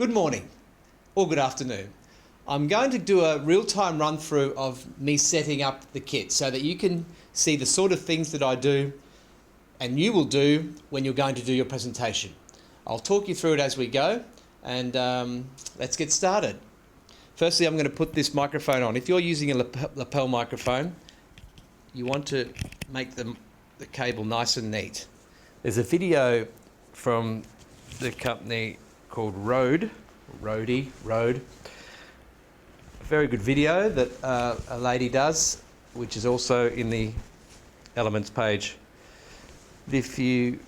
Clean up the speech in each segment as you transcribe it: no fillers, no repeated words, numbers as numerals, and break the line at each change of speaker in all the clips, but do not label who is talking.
Good morning or good afternoon. I'm going to do a real-time run-through of me setting up the kit so that you can see the sort of things that I do and you will do when you're going to do your presentation. I'll talk you through it as we go and let's get started. Firstly, I'm going to put this microphone on. If you're using a lapel microphone, you want to make the cable nice and neat. There's a video from the company called Rode. A very good video that a lady does, which is also in the Elements page. If you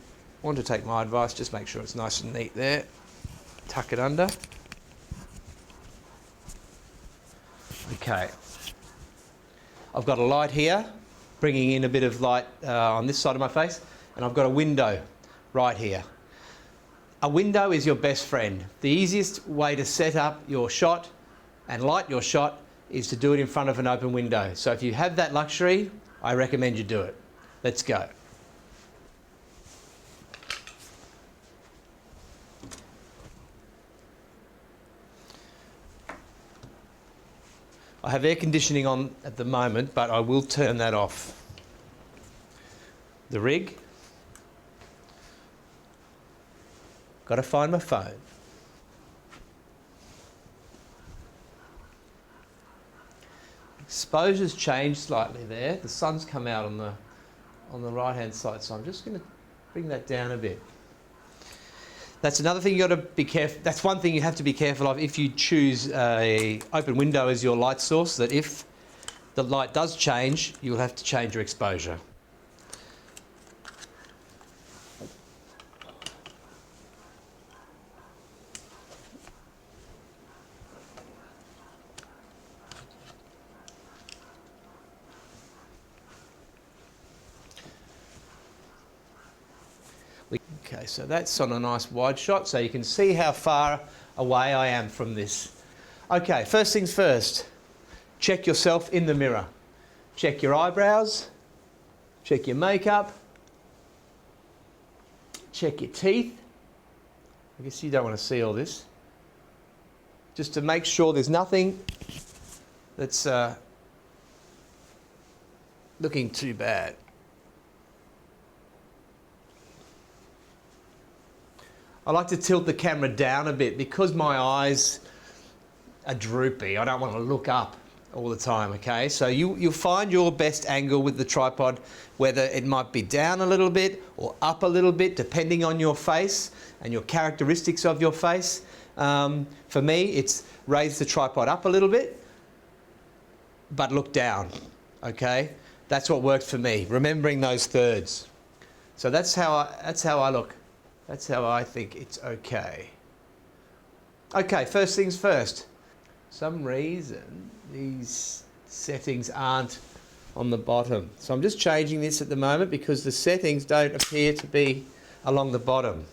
want to take my advice, just make sure it's nice and neat there. Tuck it under. Okay. I've got a light here, bringing in a bit of light on this side of my face, and I've got a window right here. A window is your best friend. The easiest way to set up your shot and light your shot is to do it in front of an open window. So if you have that luxury, I recommend you do it. Let's go. I have air conditioning on at the moment, but I will turn that off. The rig. Got to find my phone. Exposure's changed slightly there. The sun's come out on the right-hand side, so I'm just going to bring that down a bit. That's another thing you got to be careful. That's one thing you have to be careful of if you choose a open window as your light source. That if the light does change, you'll have to change your exposure. Okay, so that's on a nice wide shot, so you can see how far away I am from this. Okay, first things first, check yourself in the mirror. Check your eyebrows, check your makeup, check your teeth. I guess you don't want to see all this. Just to make sure there's nothing that's looking too bad. I like to tilt the camera down a bit because my eyes are droopy. I don't want to look up all the time, okay? So you'll find your best angle with the tripod, whether it might be down a little bit or up a little bit, depending on your face and your characteristics of your face. For me, it's raise the tripod up a little bit, but look down, okay? That's what works for me, remembering those thirds. So that's how I look. That's how I think it's okay. Okay, first things first. For some reason, these settings aren't on the bottom. So I'm just changing this at the moment because the settings don't appear to be along the bottom,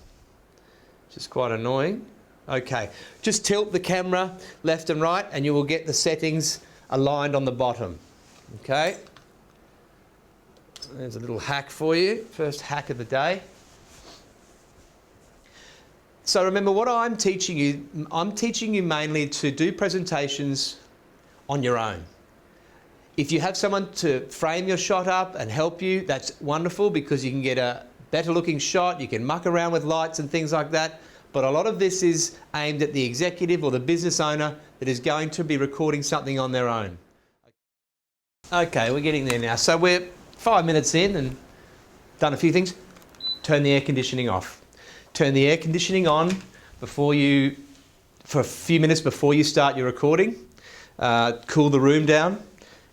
which is quite annoying. Okay, just tilt the camera left and right and you will get the settings aligned on the bottom. Okay? There's a little hack for you. First hack of the day. So remember what I'm teaching you mainly to do presentations on your own. If you have someone to frame your shot up and help you, that's wonderful because you can get a better looking shot, you can muck around with lights and things like that. But a lot of this is aimed at the executive or the business owner that is going to be recording something on their own. Okay, we're getting there now. So we're 5 minutes in and done a few things. Turn the air conditioning off. Turn the air conditioning on for a few minutes before you start your recording. Cool the room down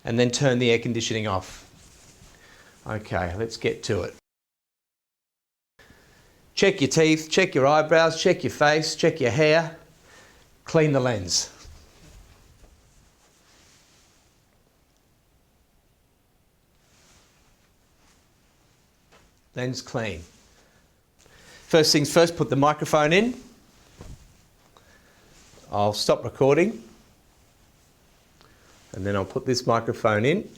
and then turn the air conditioning off. Okay, let's get to it. Check your teeth, check your eyebrows, check your face, check your hair. Clean the lens. Lens clean. First things first, put the microphone in. I'll stop recording and then I'll put this microphone in.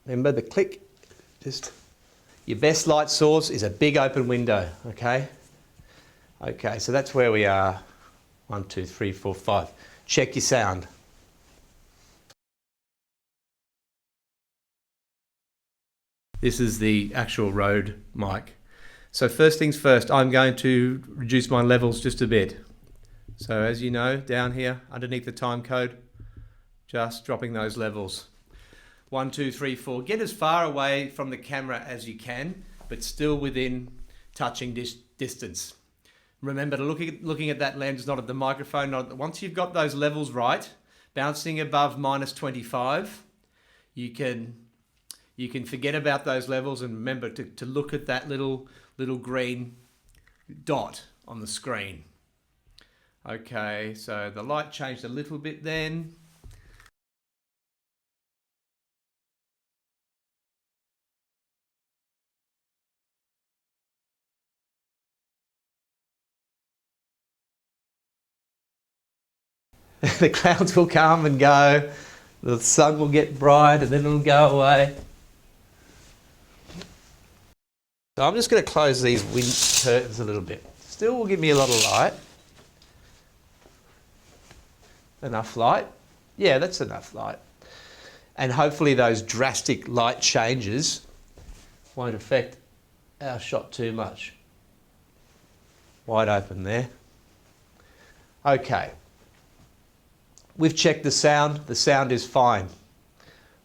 Remember the click, just your best light source is a big open window, okay? Okay, so that's where we are. 1, 2, 3, 4, 5. Check your sound. This is the actual Rode mic. So first things first, I'm going to reduce my levels just a bit. So as you know, down here underneath the time code, just dropping those levels. 1, 2, 3, 4. Get as far away from the camera as you can, but still within touching distance. Remember to looking at that lens, not at the microphone. Once you've got those levels right, bouncing above -25, you can forget about those levels and remember to look at that little green dot on the screen. Okay, so the light changed a little bit then. The clouds will come and go, the sun will get bright and then it'll go away. So I'm just going to close these wind curtains a little bit. Still will give me a lot of light. Enough light? Yeah, that's enough light. And hopefully those drastic light changes won't affect our shot too much. Wide open there. Okay. We've checked the sound. The sound is fine.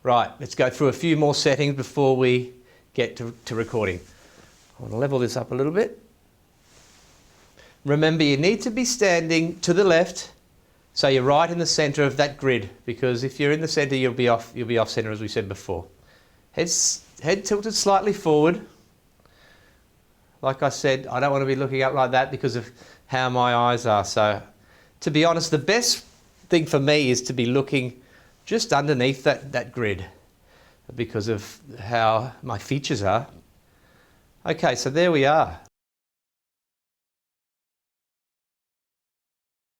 Right, let's go through a few more settings before we get to recording. I want to level this up a little bit. Remember, you need to be standing to the left, so you're right in the center of that grid, because if you're in the center, you'll be off center, as we said before. Head tilted slightly forward. Like I said, I don't want to be looking up like that because of how my eyes are. So, to be honest, the best thing for me is to be looking just underneath that grid because of how my features are. Okay, so there we are.